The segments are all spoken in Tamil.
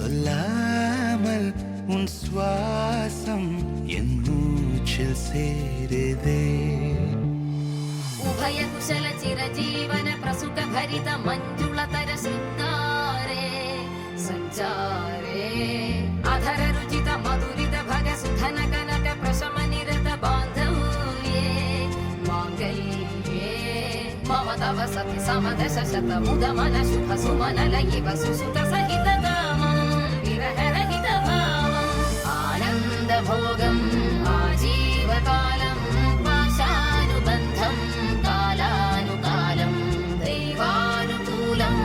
சொல்லாமல் உன் சுவாசம் என் மூச்சில் சேருதே. உபய குஷல சிரஜீவன பிரசுக பரித மஞ்சுளதர சிங்காரே சஞ்சாரே அதர ருச்சித மதுரித भग सुधन कनक प्रशम निरत बांधव्ये मांगल्ये मम तव सति समदश शत मुद मन शुभ सुमन लयिव सुसुत सहित कामं विरह रहित भावम् आनन्द भोगम् आजीवकालं पाशानुबन्धं कालानुकालं दैवानुकूलं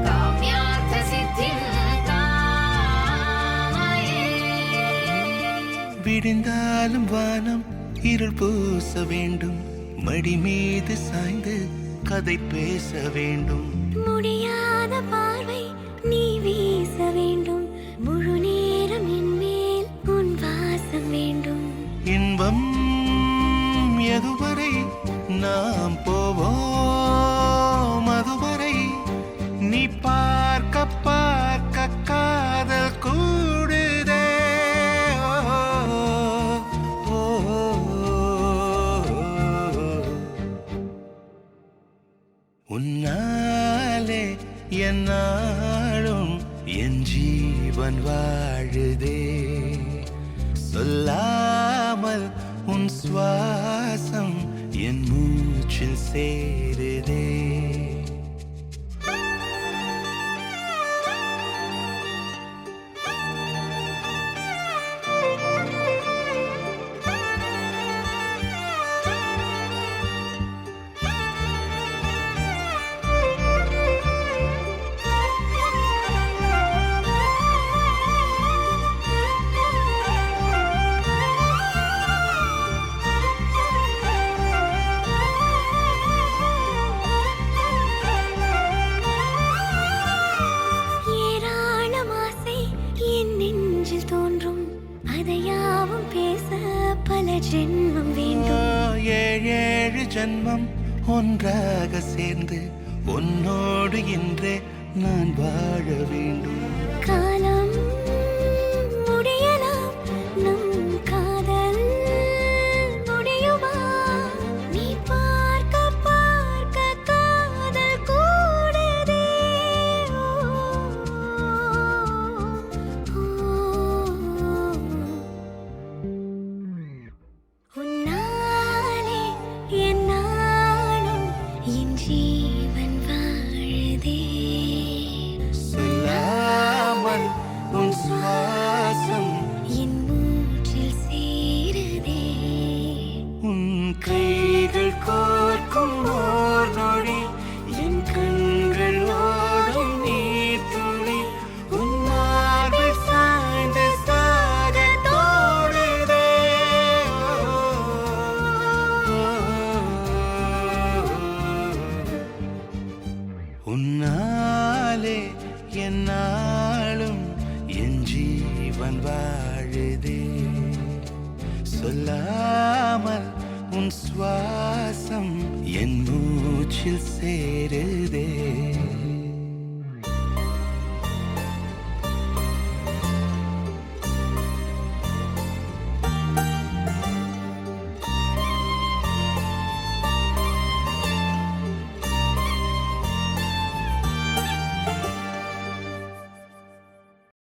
काम्यार्थ सिद्धिं விடிந்தாலும் வானம் இருள் பூச வேண்டும், மடி மீது சாய்ந்து கதை பேச வேண்டும். முடியாத பார்வை நீ வீச வேண்டும், முழு நேரம் என் மேல் உன் வாசம் வேண்டும். இன்பம் எதுவரை நாம் போவோம், அதுவரை நீ பார்க்க பார்க்க காதல் கூடுதே. உன்னாலே என்னாலும் என் ஜீவன் வாழுதே. சொல்லாமல் உன் சுவாசம் என் மூச்சில் சேருதே. ஜென்மம் வேண்டும், ஏழேழு ஜென்மம் ஒன்றாக சேர்ந்து உன்னோடு இன்றே நான் வாழ வேண்டும். காலம் முடியலாம், நம் காதல் முடியுமா? நீ பார்க்க பார்க்க காதல் கூடுதே. உன்னாலே என்னாலும் என் ஜீவன் வாழுதே. சொல்லாமல் உன் சுவாசம் என் மூச்சில் சேருதே. உன் கைகள் கோர்க்கும் ஓர் நொடி என் கண்கள் ஓடும் நீர் துளி உன் மார்பில் சாய்ந்து சாக தோடுதே. உன்னாலே என்னாலும் என் ஜீவன் வாழுதே. சொல்லாமல் உன் சுவாசம் என் மூச்சில் சேருதே.